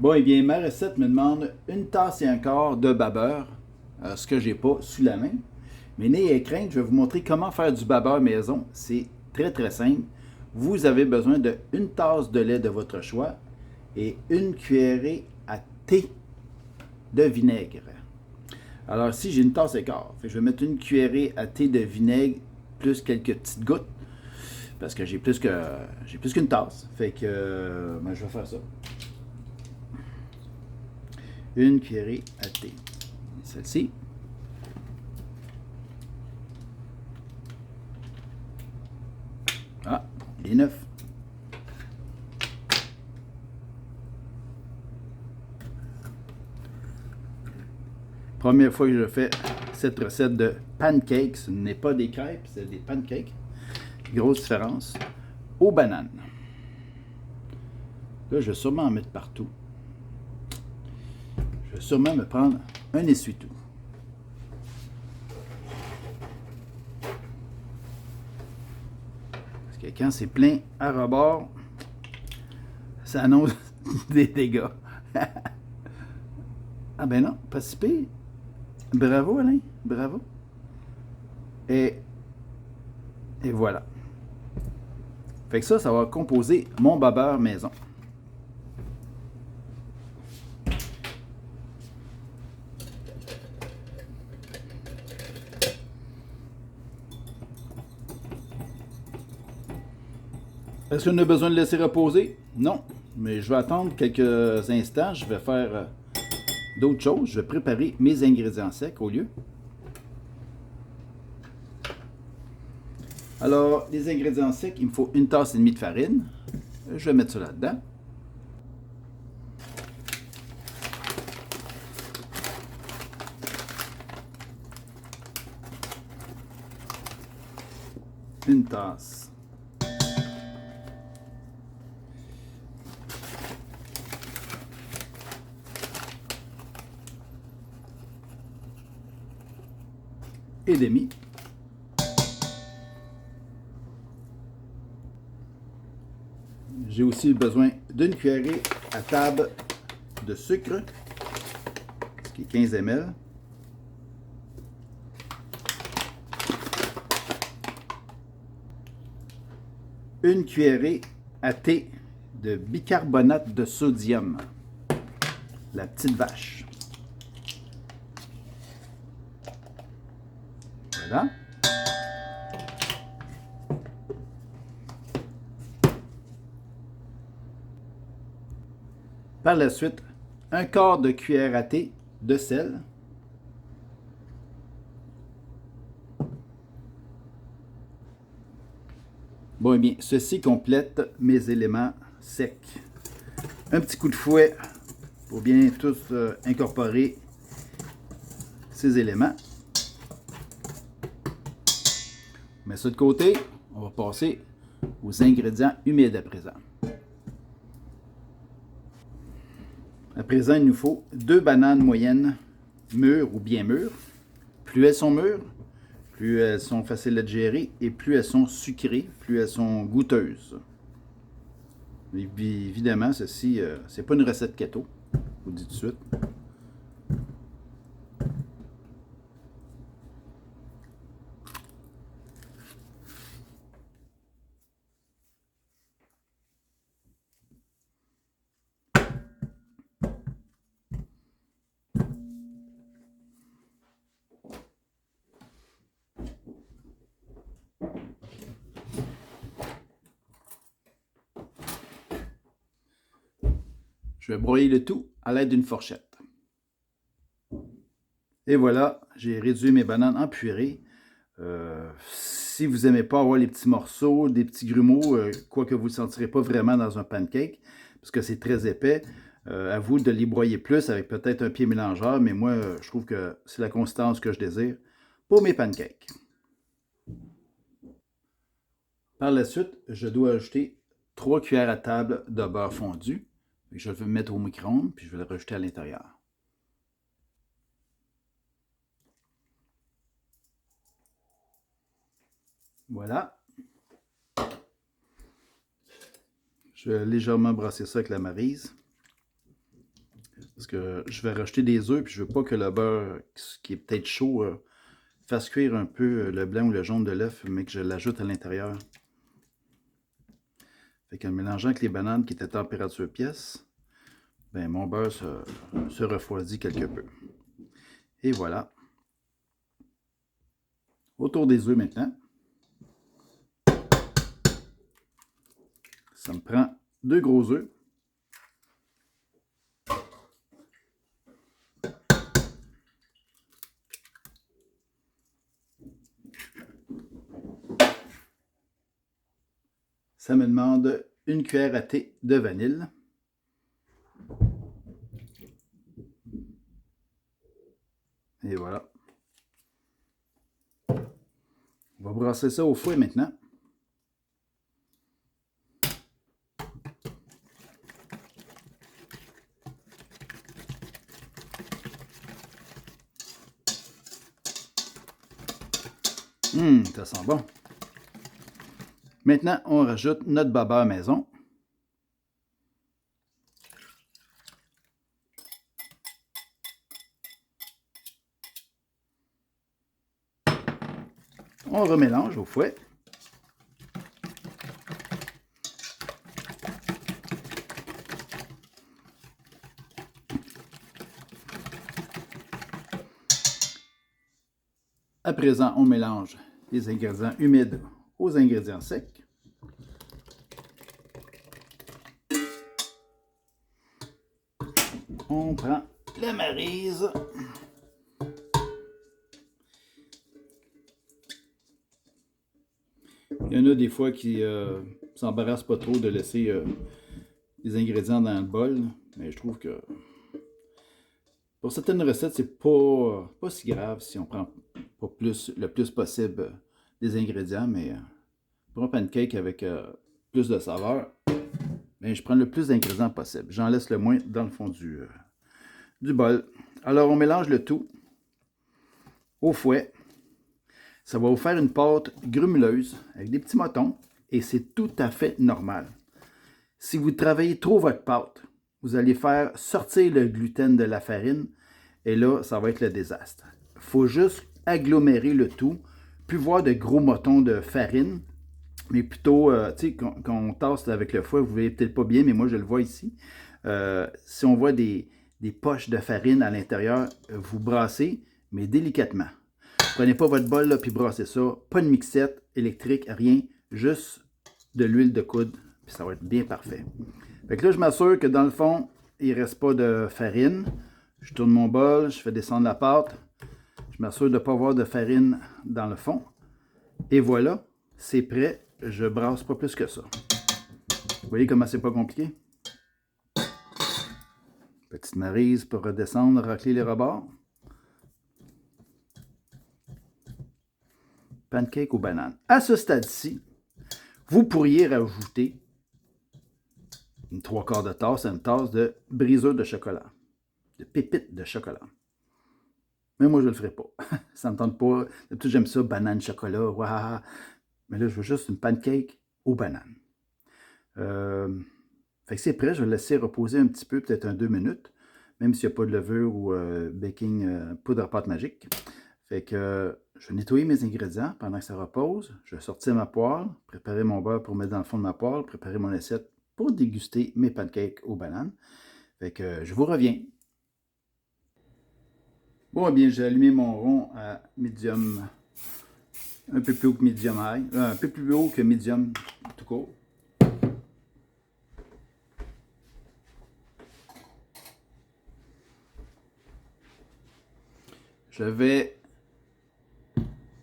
Bon, eh bien, ma recette me demande une tasse et un quart de babeur, ce que j'ai pas sous la main. Mais n'ayez crainte, je vais vous montrer comment faire du babeur maison. C'est très très simple. Vous avez besoin de une tasse de lait de votre choix et une cuillerée à thé de vinaigre. Alors ici, j'ai une tasse et quart. Je vais mettre une cuillerée à thé de vinaigre plus quelques petites gouttes parce que j'ai plus qu'une tasse. Fait que je vais faire ça. Une cuillerée à thé. Celle-ci. Ah, il est neuf. Première fois que je fais cette recette de pancakes, ce n'est pas des crêpes, c'est des pancakes. Grosse différence. Aux bananes. Là, je vais sûrement en mettre partout. Je vais sûrement me prendre un essuie-tout. Parce que quand c'est plein à rebord, ça annonce des dégâts. Ah ben non, pas si pire. Bravo Alain, bravo. Et, et voilà. Fait que ça va composer mon babeur maison. Est-ce qu'on a besoin de laisser reposer? Non. Mais je vais attendre quelques instants. Je vais faire d'autres choses. Je vais préparer mes ingrédients secs au lieu. Alors, les ingrédients secs, il me faut une tasse et demie de farine. Je vais mettre ça là-dedans. Une tasse. Et demi. J'ai aussi besoin d'une cuillerée à table de sucre, ce qui est 15 ml. Une cuillerée à thé de bicarbonate de sodium, la petite vache. Voilà. Par la suite, un quart de cuillère à thé de sel. Bon, eh bien, ceci complète mes éléments secs. Un petit coup de fouet pour bien tous incorporer ces éléments. On met ça de côté. On va passer aux ingrédients humides à présent. À présent, il nous faut 2 bananes moyennes mûres ou bien mûres. Plus elles sont mûres, plus elles sont faciles à digérer et plus elles sont sucrées, plus elles sont goûteuses. Évidemment, ceci, c'est pas une recette keto, je vous le dis tout de suite. Je vais broyer le tout à l'aide d'une fourchette. Et voilà, j'ai réduit mes bananes en purée. Si vous n'aimez pas avoir les petits morceaux, des petits grumeaux, quoique vous ne le sentirez pas vraiment dans un pancake, parce que c'est très épais, à vous de les broyer plus avec peut-être un pied mélangeur, mais moi, je trouve que c'est la consistance que je désire pour mes pancakes. Par la suite, je dois ajouter 3 cuillères à table de beurre fondu. Je vais le mettre au micro-ondes, puis je vais le rajouter à l'intérieur. Voilà. Je vais légèrement brasser ça avec la maryse. Parce que je vais rajouter des œufs, puis je veux pas que le beurre, qui est peut-être chaud, fasse cuire un peu le blanc ou le jaune de l'œuf, mais que je l'ajoute à l'intérieur. Fait qu'en mélangeant avec les bananes qui étaient à température pièce, ben mon beurre se refroidit quelque peu. Et voilà. Autour des œufs maintenant. Ça me prend 2 gros œufs. Ça me demande une cuillère à thé de vanille. Et voilà. On va brasser ça au fouet maintenant. Ça sent bon. Maintenant, on rajoute notre beurre maison. On remélange au fouet. À présent, on mélange les ingrédients humides aux ingrédients secs. On prend la maryse. Il y en a des fois qui s'embarrassent pas trop de laisser les ingrédients dans le bol, mais je trouve que pour certaines recettes, c'est pas si grave si on prend pas le plus possible des ingrédients, mais pour un pancake avec plus de saveur, ben, je prends le plus d'ingrédients possible. J'en laisse le moins dans le fond du bol. Alors, on mélange le tout au fouet. Ça va vous faire une pâte grumeleuse avec des petits motons et c'est tout à fait normal. Si vous travaillez trop votre pâte, vous allez faire sortir le gluten de la farine et là, ça va être le désastre. Il faut juste agglomérer le tout, puis voir de gros motons de farine, mais plutôt, tu sais, quand on tasse avec le fouet, vous ne voyez peut-être pas bien, mais moi je le vois ici. Si on voit des poches de farine à l'intérieur, vous brassez, mais délicatement. Prenez pas votre bol, là, puis brassez ça. Pas de mixette électrique, rien. Juste de l'huile de coude, puis ça va être bien parfait. Fait que là, je m'assure que dans le fond, il ne reste pas de farine. Je tourne mon bol, je fais descendre la pâte. Je m'assure de ne pas avoir de farine dans le fond. Et voilà, c'est prêt. Je brasse pas plus que ça. Vous voyez comment c'est pas compliqué? Petite maryse pour redescendre, racler les rebords. Pancake aux bananes. À ce stade-ci, vous pourriez rajouter une 3/4 de tasse à une tasse de briseur de chocolat, de pépites de chocolat. Mais moi, je ne le ferai pas. Ça ne me tente pas. D'habitude, j'aime ça, banane, chocolat, waouh. Mais là, je veux juste une pancake aux bananes. Fait que c'est prêt, je vais le laisser reposer un petit peu, peut-être 2 minutes, même s'il n'y a pas de levure ou baking poudre à pâte magique. Fait que je vais nettoyer mes ingrédients pendant que ça repose. Je vais sortir ma poêle, préparer mon beurre pour mettre dans le fond de ma poêle, préparer mon assiette pour déguster mes pancakes aux bananes. Fait que je vous reviens. Bon, eh bien, j'ai allumé mon rond à medium, un peu plus haut que medium high, un peu plus haut que medium tout court. Je vais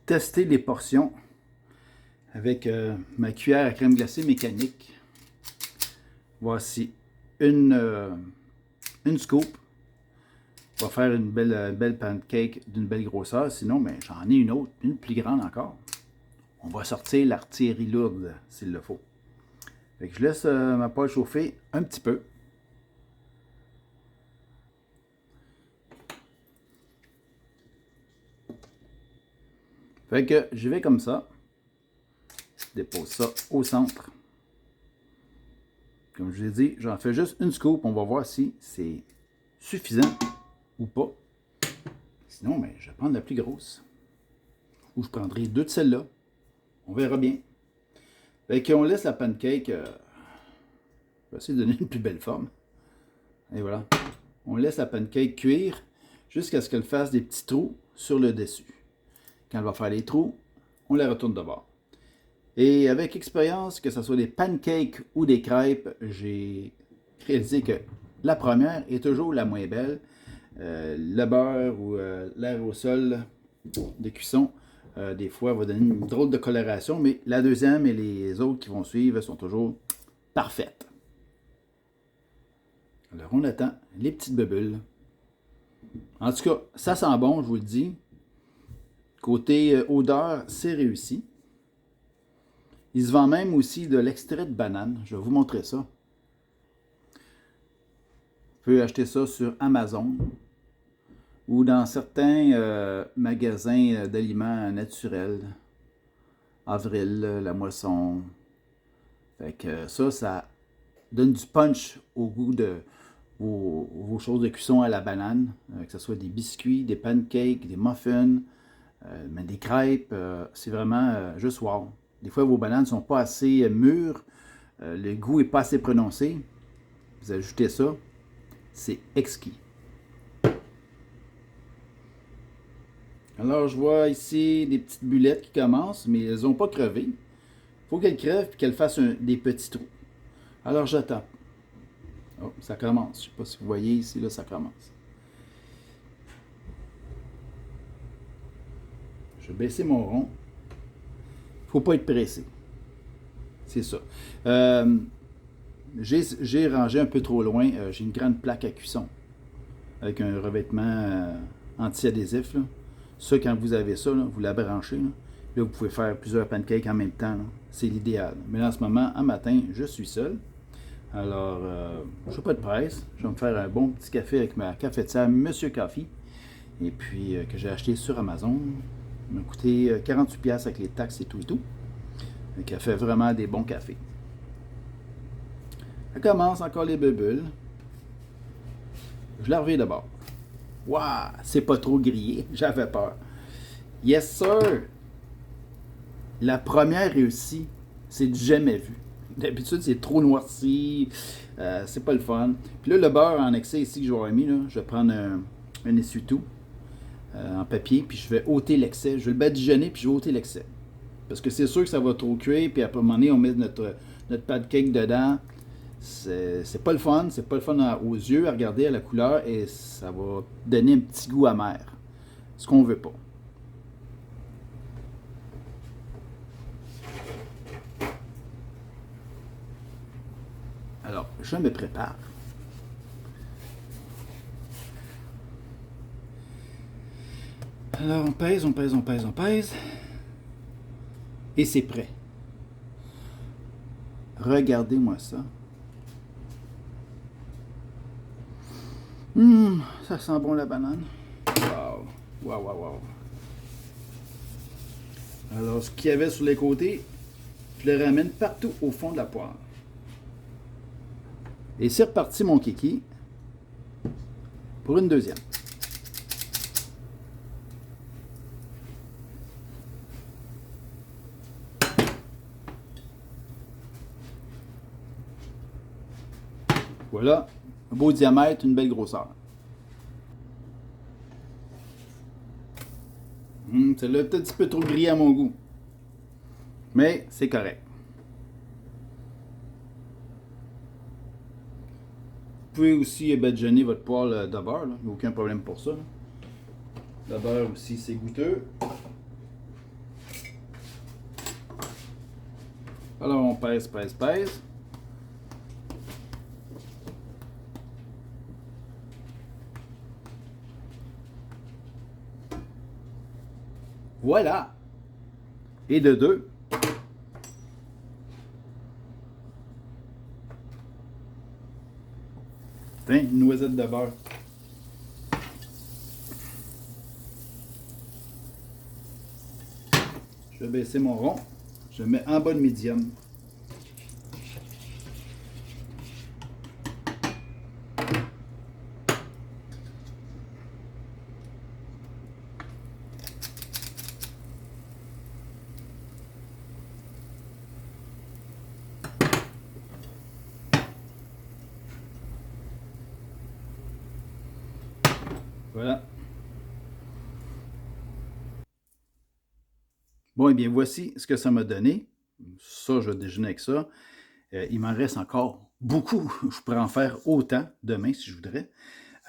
tester les portions avec ma cuillère à crème glacée mécanique. Voici une scoop. On va faire une belle pancake d'une belle grosseur. Sinon, ben, j'en ai une autre, une plus grande encore. On va sortir l'artillerie lourde s'il le faut. Fait que je laisse ma poêle chauffer un petit peu. Fait que je vais comme ça. Je dépose ça au centre. Comme je l'ai dit, j'en fais juste une scoop. On va voir si c'est suffisant ou pas. Sinon, ben, je vais prendre la plus grosse. Ou je prendrai 2 de celle-là. On verra bien. Fait qu'on laisse la pancake. Je vais essayer de donner une plus belle forme. Et voilà. On laisse la pancake cuire jusqu'à ce qu'elle fasse des petits trous sur le dessus. Quand elle va faire les trous, on la retourne de bord. Et avec expérience, que ce soit des pancakes ou des crêpes, j'ai réalisé que la première est toujours la moins belle. Le beurre ou l'aérosol de cuisson, des fois, va donner une drôle de coloration, mais la deuxième et les autres qui vont suivre sont toujours parfaites. Alors, on attend les petites bulles. En tout cas, ça sent bon, je vous le dis. Côté odeur, c'est réussi. Il se vend même aussi de l'extrait de banane. Je vais vous montrer ça. Vous pouvez acheter ça sur Amazon ou dans certains magasins d'aliments naturels. Avril, La Moisson. Fait que ça donne du punch au goût de vos choses de cuisson à la banane, que ce soit des biscuits, des pancakes, des muffins, mais des crêpes. C'est vraiment juste wow. Des fois, vos bananes ne sont pas assez mûres, le goût n'est pas assez prononcé. Vous ajoutez ça, c'est exquis. Alors, je vois ici des petites bulettes qui commencent, mais elles n'ont pas crevé. Il faut qu'elles crèvent et qu'elles fassent des petits trous. Alors, je tape. Oh, ça commence. Je ne sais pas si vous voyez ici, là, ça commence. Je vais baisser mon rond. Il ne faut pas être pressé. C'est ça. J'ai rangé un peu trop loin. J'ai une grande plaque à cuisson avec un revêtement anti-adhésif. Ça, quand vous avez ça, là, vous la branchez. Là, vous pouvez faire plusieurs pancakes en même temps. C'est l'idéal. Mais là, en ce moment, en matin, je suis seul. Alors, je n'ai pas de presse. Je vais me faire un bon petit café avec ma cafetière Monsieur Coffee. Et puis, que j'ai acheté sur Amazon. Il m'a coûté 48$ avec les taxes et tout et tout. Donc, elle fait vraiment des bons cafés. Elle commence encore les bulles. Je la reviens d'abord. Waouh, c'est pas trop grillé. J'avais peur. Yes, sir! La première réussie, c'est du jamais vu. D'habitude, c'est trop noirci. C'est pas le fun. Puis là, le beurre en excès ici que j'aurais mis, là, je vais prendre un essuie-tout en papier, puis je vais ôter l'excès. Je vais le badigeonner, puis je vais ôter l'excès. Parce que c'est sûr que ça va trop cuire, puis à un moment donné, on met notre pancake dedans. C'est pas le fun, c'est pas le fun aux yeux à regarder à la couleur, et ça va donner un petit goût amer. Ce qu'on veut pas. Alors, je me prépare. Alors, on pèse, on pèse, on pèse, on pèse. Et c'est prêt. Regardez-moi ça. Ça sent bon la banane. Wow. Wow, wow, wow. Alors, ce qu'il y avait sur les côtés, je le ramène partout au fond de la poêle. Et c'est reparti mon kiki pour une deuxième. Voilà, un beau diamètre, une belle grosseur. Celle-là est un petit peu trop grillée à mon goût. Mais c'est correct. Vous pouvez aussi badigeonner votre poêle de beurre. Il n'y a aucun problème pour ça. Le beurre aussi, c'est goûteux. Alors on pèse, pèse, pèse. Voilà. Et de deux. Tiens, une noisette de beurre. Je vais baisser mon rond. Je le mets en bas de médium. Voilà. Bon, eh bien, voici ce que ça m'a donné. Ça, je vais déjeuner avec ça. Il m'en reste encore beaucoup. Je pourrais en faire autant demain si je voudrais.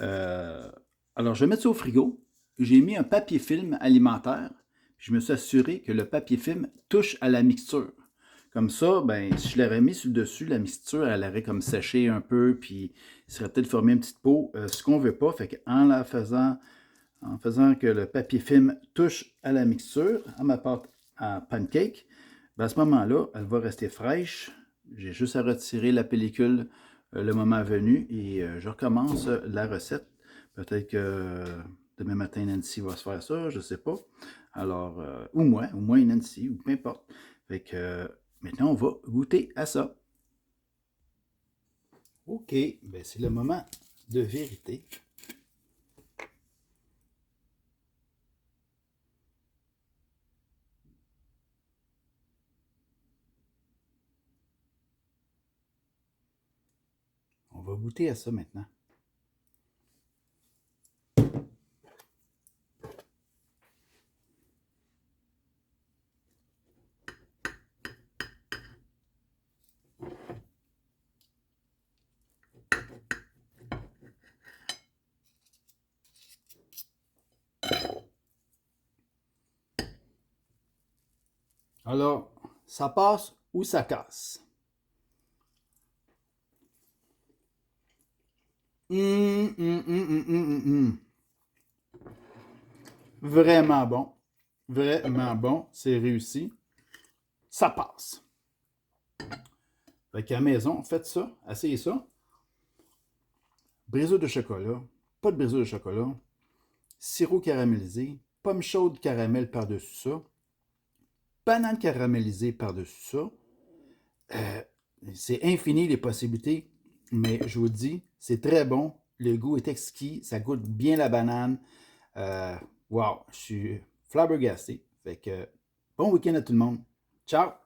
Euh, alors, je vais mettre ça au frigo. J'ai mis un papier film alimentaire. Je me suis assuré que le papier film touche à la mixture. Comme ça, ben, si je l'aurais mis sur le dessus, la mixture, elle aurait comme séché un peu, puis il serait peut-être formé une petite peau. Ce qu'on ne veut pas, fait qu'en la faisant, en faisant que le papier film touche à la mixture, à ma pâte à pancake, ben à ce moment-là, elle va rester fraîche. J'ai juste à retirer la pellicule le moment venu et je recommence la recette. Peut-être que demain matin, Nancy va se faire ça, je ne sais pas. Alors, ou moi et Nancy, ou peu importe. Fait que maintenant, on va goûter à ça. OK, ben c'est le moment de vérité. On va goûter à ça maintenant. Alors, ça passe ou ça casse? Hum, hum, hum, hum, hum, hum. Vraiment bon. Vraiment bon. C'est réussi. Ça passe. Fait qu'à la maison, faites ça. Essayez ça. Brisure de chocolat. Pas de brisure de chocolat. Sirop caramélisé. Pomme chaude caramel par-dessus ça. Banane caramélisée par-dessus ça. Euh, c'est infini les possibilités, mais je vous dis, c'est très bon. Le goût est exquis, ça goûte bien la banane. Wow, je suis flabbergasté. Fait que bon week-end à tout le monde. Ciao!